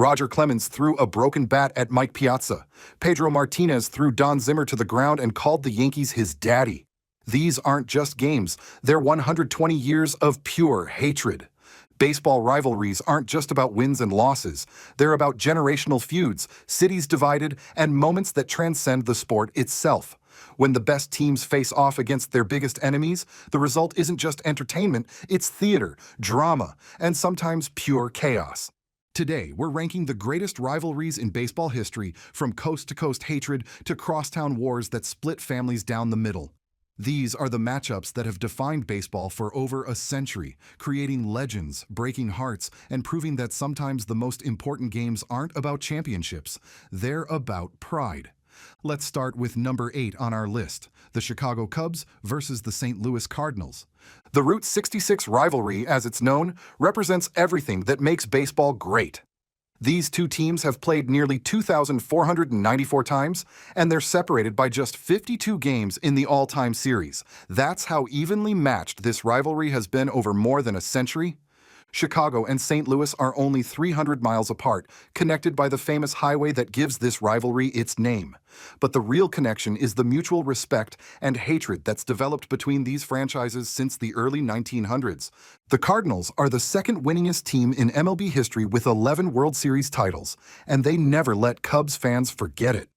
Roger Clemens threw a broken bat at Mike Piazza. Pedro Martinez threw Don Zimmer to the ground and called the Yankees his daddy. These aren't just games, they're 120 years of pure hatred. Baseball rivalries aren't just about wins and losses. They're about generational feuds, cities divided, and moments that transcend the sport itself. When the best teams face off against their biggest enemies, the result isn't just entertainment, it's theater, drama, and sometimes pure chaos. Today, we're ranking the greatest rivalries in baseball history, from coast-to-coast hatred to crosstown wars that split families down the middle. These are the matchups that have defined baseball for over a century, creating legends, breaking hearts, and proving that sometimes the most important games aren't about championships, they're about pride. Let's start with number 8 on our list, the Chicago Cubs versus the St. Louis Cardinals. The Route 66 rivalry, as it's known, represents everything that makes baseball great. These two teams have played nearly 2,494 times, and they're separated by just 52 games in the all-time series. That's how evenly matched this rivalry has been over more than a century. Chicago and St. Louis are only 300 miles apart, connected by the famous highway that gives this rivalry its name. But the real connection is the mutual respect and hatred that's developed between these franchises since the early 1900s. The Cardinals are the second winningest team in MLB history with 11 World Series titles, and they never let Cubs fans forget it.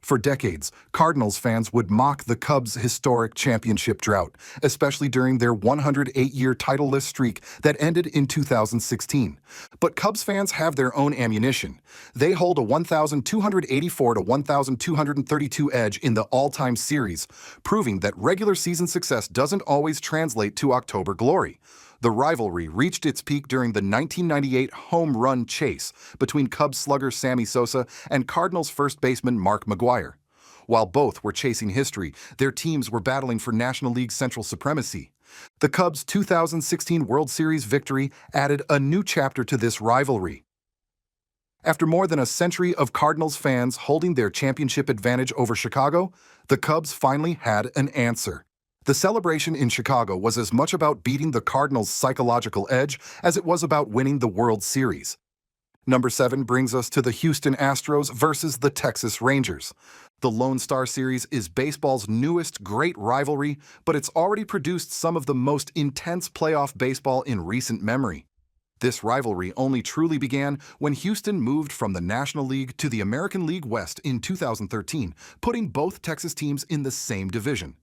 For decades, Cardinals fans would mock the Cubs' historic championship drought, especially during their 108-year title-less streak that ended in 2016. But Cubs fans have their own ammunition. They hold a 1,284 to 1,232 edge in the all-time series, proving that regular season success doesn't always translate to October glory. The rivalry reached its peak during the 1998 home run chase between Cubs slugger Sammy Sosa and Cardinals first baseman Mark McGwire. While both were chasing history, their teams were battling for National League Central supremacy. The Cubs' 2016 World Series victory added a new chapter to this rivalry. After more than a century of Cardinals fans holding their championship advantage over Chicago, the Cubs finally had an answer. The celebration in Chicago was as much about beating the Cardinals' psychological edge as it was about winning the World Series. Number 7 brings us to the Houston Astros versus the Texas Rangers. The Lone Star Series is baseball's newest great rivalry, but it's already produced some of the most intense playoff baseball in recent memory. This rivalry only truly began when Houston moved from the National League to the American League West in 2013, putting both Texas teams in the same division.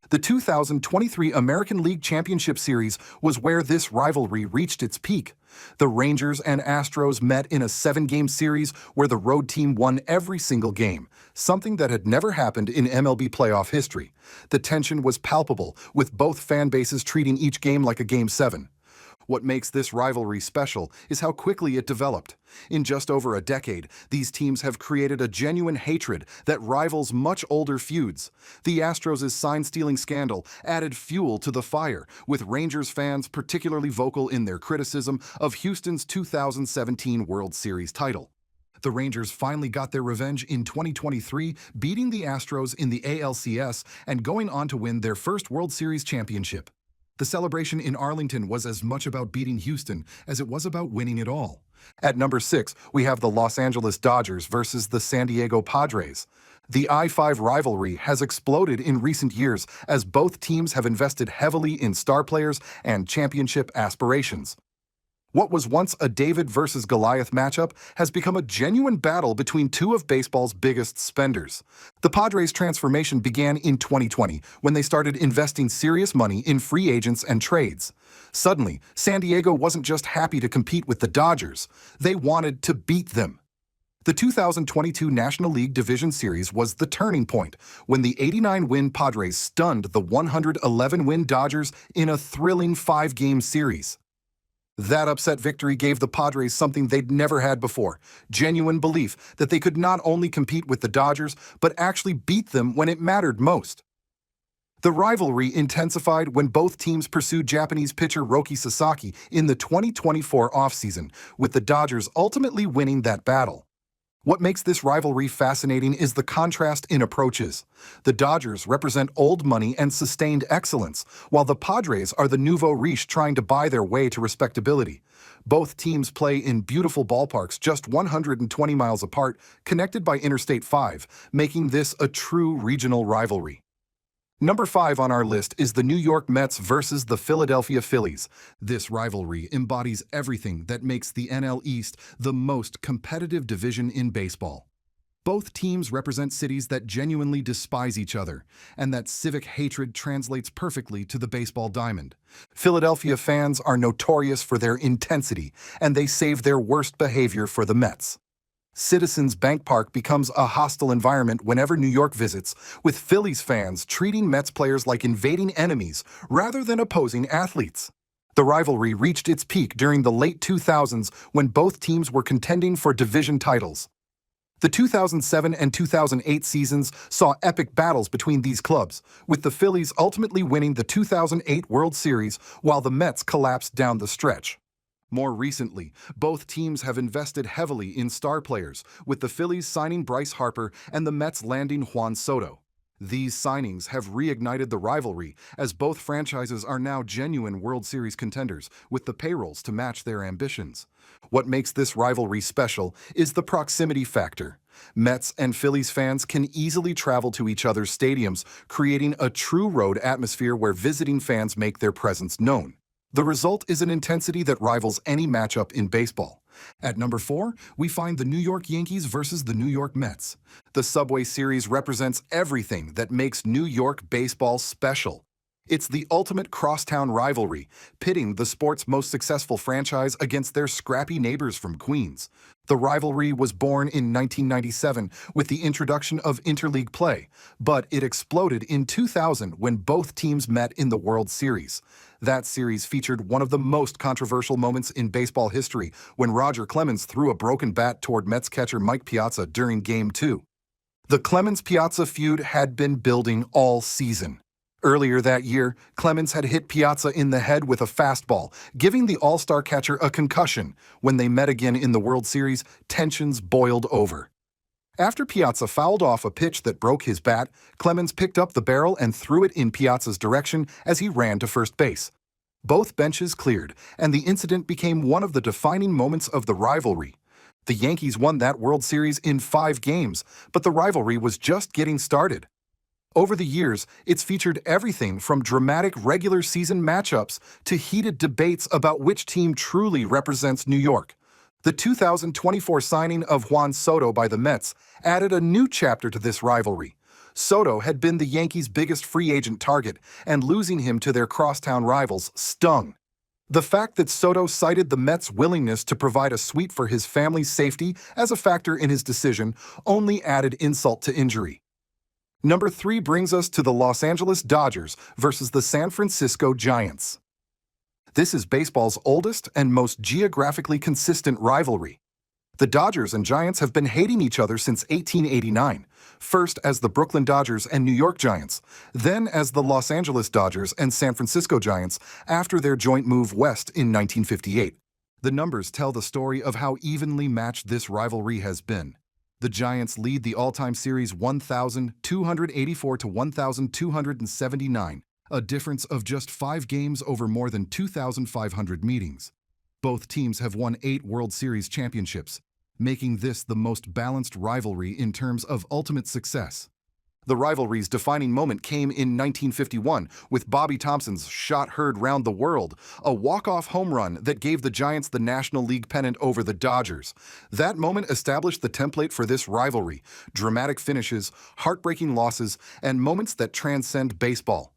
The 2023 American League Championship Series was where this rivalry reached its peak. The Rangers and Astros met in a 7-game series where the road team won every single game, something that had never happened in MLB playoff history. The tension was palpable, with both fan bases treating each game like a Game 7. What makes this rivalry special is how quickly it developed. In just over a decade, these teams have created a genuine hatred that rivals much older feuds. The Astros' sign-stealing scandal added fuel to the fire, with Rangers fans particularly vocal in their criticism of Houston's 2017 World Series title. The Rangers finally got their revenge in 2023, beating the Astros in the ALCS and going on to win their first World Series championship. The celebration in Arlington was as much about beating Houston as it was about winning it all. At number 6, we have the Los Angeles Dodgers versus the San Diego Padres. The I-5 rivalry has exploded in recent years as both teams have invested heavily in star players and championship aspirations. What was once a David versus Goliath matchup has become a genuine battle between two of baseball's biggest spenders. The Padres' transformation began in 2020 when they started investing serious money in free agents and trades. Suddenly, San Diego wasn't just happy to compete with the Dodgers, they wanted to beat them. The 2022 National League Division Series was the turning point when the 89-win Padres stunned the 111-win Dodgers in a thrilling 5-game series. That upset victory gave the Padres something they'd never had before, genuine belief that they could not only compete with the Dodgers, but actually beat them when it mattered most. The rivalry intensified when both teams pursued Japanese pitcher Roki Sasaki in the 2024 offseason, with the Dodgers ultimately winning that battle. What makes this rivalry fascinating is the contrast in approaches. The Dodgers represent old money and sustained excellence, while the Padres are the nouveau riche trying to buy their way to respectability. Both teams play in beautiful ballparks just 120 miles apart, connected by Interstate 5, making this a true regional rivalry. Number 5 on our list is the New York Mets versus the Philadelphia Phillies. This rivalry embodies everything that makes the NL East the most competitive division in baseball. Both teams represent cities that genuinely despise each other, and that civic hatred translates perfectly to the baseball diamond. Philadelphia fans are notorious for their intensity, and they save their worst behavior for the Mets. Citizens Bank Park becomes a hostile environment whenever New York visits, with Phillies fans treating Mets players like invading enemies rather than opposing athletes. The rivalry reached its peak during the late 2000s when both teams were contending for division titles. The 2007 and 2008 seasons saw epic battles between these clubs, with the Phillies ultimately winning the 2008 World Series while the Mets collapsed down the stretch. More recently, both teams have invested heavily in star players, with the Phillies signing Bryce Harper and the Mets landing Juan Soto. These signings have reignited the rivalry, as both franchises are now genuine World Series contenders, with the payrolls to match their ambitions. What makes this rivalry special is the proximity factor. Mets and Phillies fans can easily travel to each other's stadiums, creating a true road atmosphere where visiting fans make their presence known. The result is an intensity that rivals any matchup in baseball. At number 4, we find the New York Yankees versus the New York Mets. The Subway Series represents everything that makes New York baseball special. It's the ultimate crosstown rivalry, pitting the sport's most successful franchise against their scrappy neighbors from Queens. The rivalry was born in 1997 with the introduction of interleague play, but it exploded in 2000 when both teams met in the World Series. That series featured one of the most controversial moments in baseball history when Roger Clemens threw a broken bat toward Mets catcher Mike Piazza during Game 2. The Clemens-Piazza feud had been building all season. Earlier that year, Clemens had hit Piazza in the head with a fastball, giving the all-star catcher a concussion. When they met again in the World Series, tensions boiled over. After Piazza fouled off a pitch that broke his bat, Clemens picked up the barrel and threw it in Piazza's direction as he ran to first base. Both benches cleared, and the incident became one of the defining moments of the rivalry. The Yankees won that World Series in 5 games, but the rivalry was just getting started. Over the years, it's featured everything from dramatic regular season matchups to heated debates about which team truly represents New York. The 2024 signing of Juan Soto by the Mets added a new chapter to this rivalry. Soto had been the Yankees' biggest free agent target, and losing him to their crosstown rivals stung. The fact that Soto cited the Mets' willingness to provide a suite for his family's safety as a factor in his decision only added insult to injury. Number 3 brings us to the Los Angeles Dodgers versus the San Francisco Giants. This is baseball's oldest and most geographically consistent rivalry. The Dodgers and Giants have been hating each other since 1889, first as the Brooklyn Dodgers and New York Giants, then as the Los Angeles Dodgers and San Francisco Giants after their joint move west in 1958. The numbers tell the story of how evenly matched this rivalry has been. The Giants lead the all-time series 1,284 to 1,279, a difference of just 5 games over more than 2,500 meetings. Both teams have won 8 World Series championships, making this the most balanced rivalry in terms of ultimate success. The rivalry's defining moment came in 1951 with Bobby Thompson's shot heard round the world, a walk-off home run that gave the Giants the National League pennant over the Dodgers. That moment established the template for this rivalry: dramatic finishes, heartbreaking losses, and moments that transcend baseball.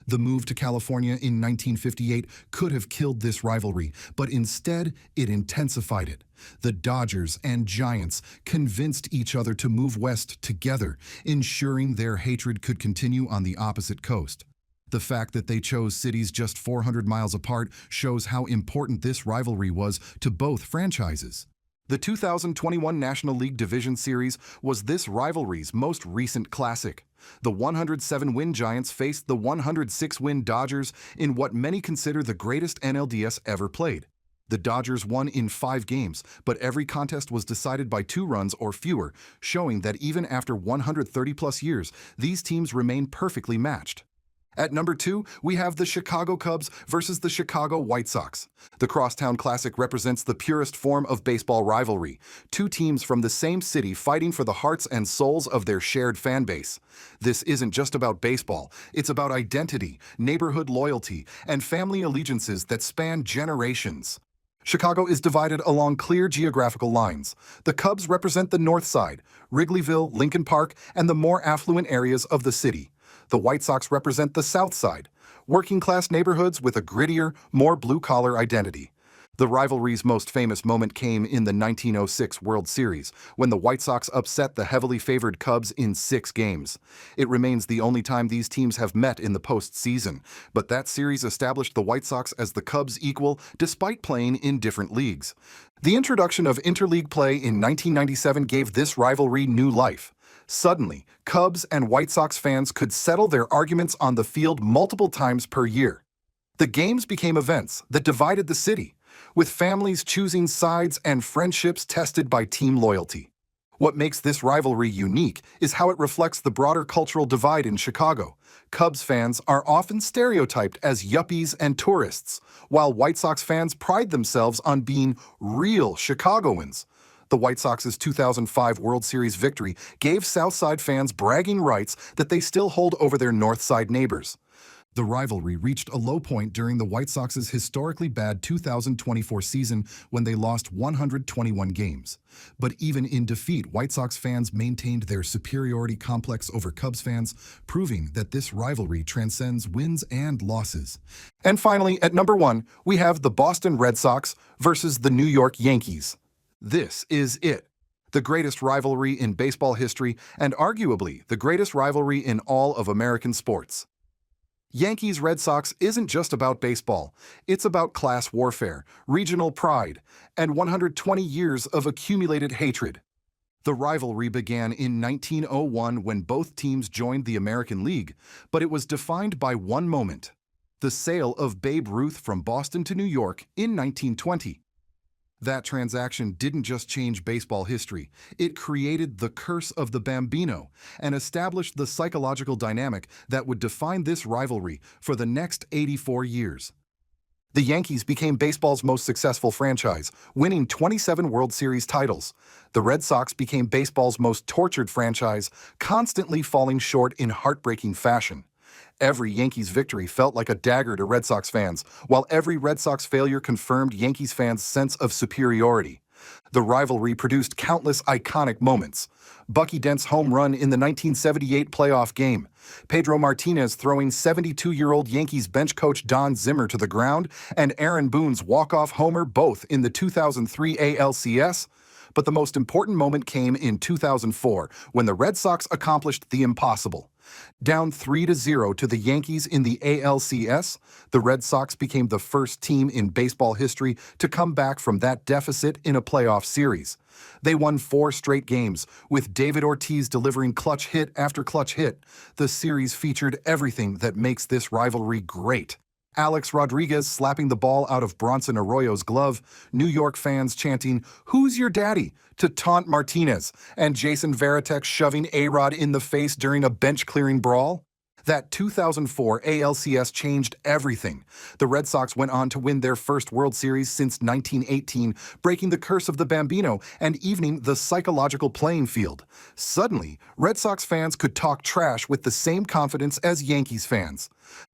The move to California in 1958 could have killed this rivalry, but instead it intensified it. The Dodgers and Giants convinced each other to move west together, ensuring their hatred could continue on the opposite coast. The fact that they chose cities just 400 miles apart shows how important this rivalry was to both franchises. The 2021 National League Division Series was this rivalry's most recent classic. The 107-win Giants faced the 106-win Dodgers in what many consider the greatest NLDS ever played. The Dodgers won in 5 games, but every contest was decided by 2 runs or fewer, showing that even after 130-plus years, these teams remain perfectly matched. At number 2, we have the Chicago Cubs versus the Chicago White Sox. The Crosstown Classic represents the purest form of baseball rivalry, 2 teams from the same city fighting for the hearts and souls of their shared fan base. This isn't just about baseball, it's about identity, neighborhood loyalty, and family allegiances that span generations. Chicago is divided along clear geographical lines. The Cubs represent the north side, Wrigleyville, Lincoln Park, and the more affluent areas of the city. The White Sox represent the south side, working-class neighborhoods with a grittier, more blue-collar identity. The rivalry's most famous moment came in the 1906 World Series, when the White Sox upset the heavily favored Cubs in 6 games. It remains the only time these teams have met in the postseason, but that series established the White Sox as the Cubs' equal despite playing in different leagues. The introduction of interleague play in 1997 gave this rivalry new life. Suddenly, Cubs and White Sox fans could settle their arguments on the field multiple times per year. The games became events that divided the city, with families choosing sides and friendships tested by team loyalty. What makes this rivalry unique is how it reflects the broader cultural divide in Chicago. Cubs fans are often stereotyped as yuppies and tourists, while White Sox fans pride themselves on being real Chicagoans. The White Sox's 2005 World Series victory gave Southside fans bragging rights that they still hold over their Northside neighbors. The rivalry reached a low point during the White Sox's historically bad 2024 season when they lost 121 games. But even in defeat, White Sox fans maintained their superiority complex over Cubs fans, proving that this rivalry transcends wins and losses. And finally, at number 1, we have the Boston Red Sox versus the New York Yankees. This is it. The greatest rivalry in baseball history and arguably the greatest rivalry in all of American sports. Yankees-Red Sox isn't just about baseball. It's about class warfare, regional pride, and 120 years of accumulated hatred. The rivalry began in 1901 when both teams joined the American League, but it was defined by one moment: the sale of Babe Ruth from Boston to New York in 1920. That transaction didn't just change baseball history, it created the curse of the Bambino and established the psychological dynamic that would define this rivalry for the next 84 years. The Yankees became baseball's most successful franchise, winning 27 World Series titles. The Red Sox became baseball's most tortured franchise, constantly falling short in heartbreaking fashion. Every Yankees victory felt like a dagger to Red Sox fans, while every Red Sox failure confirmed Yankees fans' sense of superiority. The rivalry produced countless iconic moments. Bucky Dent's home run in the 1978 playoff game, Pedro Martinez throwing 72-year-old Yankees bench coach Don Zimmer to the ground, and Aaron Boone's walk-off homer both in the 2003 ALCS. But the most important moment came in 2004, when the Red Sox accomplished the impossible. Down 3-0 to the Yankees in the ALCS, the Red Sox became the first team in baseball history to come back from that deficit in a playoff series. They won 4 straight games, with David Ortiz delivering clutch hit after clutch hit. The series featured everything that makes this rivalry great. Alex Rodriguez slapping the ball out of Bronson Arroyo's glove, New York fans chanting, "Who's your daddy?" to taunt Martinez, and Jason Varitek shoving A-Rod in the face during a bench-clearing brawl. That 2004 ALCS changed everything. The Red Sox went on to win their first World Series since 1918, breaking the curse of the Bambino and evening the psychological playing field. Suddenly, Red Sox fans could talk trash with the same confidence as Yankees fans.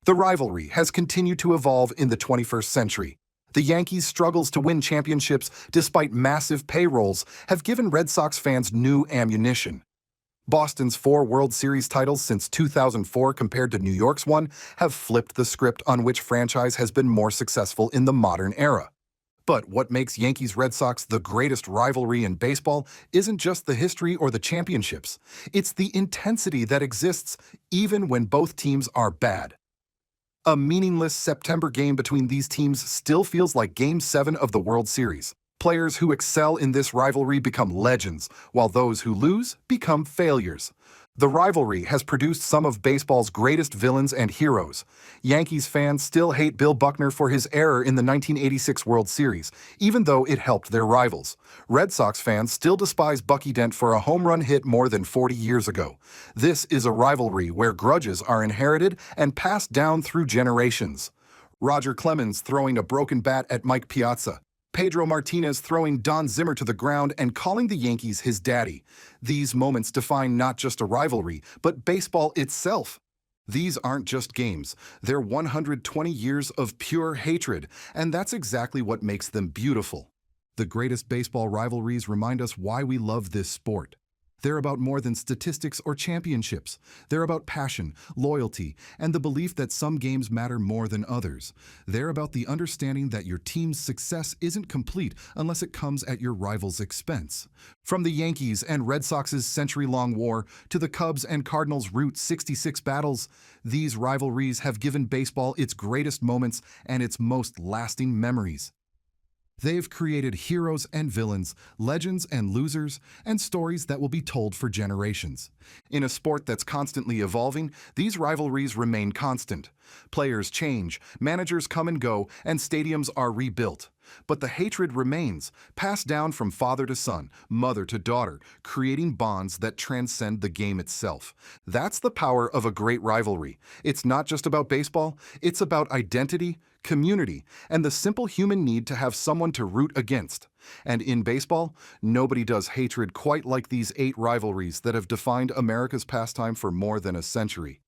The rivalry has continued to evolve in the 21st century. The Yankees' struggles to win championships despite massive payrolls have given Red Sox fans new ammunition. Boston's 4 World Series titles since 2004 compared to New York's one have flipped the script on which franchise has been more successful in the modern era. But what makes Yankees-Red Sox the greatest rivalry in baseball isn't just the history or the championships. It's the intensity that exists even when both teams are bad. A meaningless September game between these teams still feels like Game 7 of the World Series. Players who excel in this rivalry become legends, while those who lose become failures. The rivalry has produced some of baseball's greatest villains and heroes. Yankees fans still hate Bill Buckner for his error in the 1986 World Series, even though it helped their rivals. Red Sox fans still despise Bucky Dent for a home run hit more than 40 years ago. This is a rivalry where grudges are inherited and passed down through generations. Roger Clemens throwing a broken bat at Mike Piazza. Pedro Martinez throwing Don Zimmer to the ground and calling the Yankees his daddy. These moments define not just a rivalry, but baseball itself. These aren't just games. They're 120 years of pure hatred, and that's exactly what makes them beautiful. The greatest baseball rivalries remind us why we love this sport. They're about more than statistics or championships. They're about passion, loyalty, and the belief that some games matter more than others. They're about the understanding that your team's success isn't complete unless it comes at your rival's expense. From the Yankees and Red Sox's century-long war to the Cubs and Cardinals' Route 66 battles, these rivalries have given baseball its greatest moments and its most lasting memories. They've created heroes and villains, legends and losers, and stories that will be told for generations. In a sport that's constantly evolving, these rivalries remain constant. Players change, managers come and go, and stadiums are rebuilt. But the hatred remains, passed down from father to son, mother to daughter, creating bonds that transcend the game itself. That's the power of a great rivalry. It's not just about baseball, it's about identity, community, and the simple human need to have someone to root against. And in baseball, nobody does hatred quite like these 8 rivalries that have defined America's pastime for more than a century.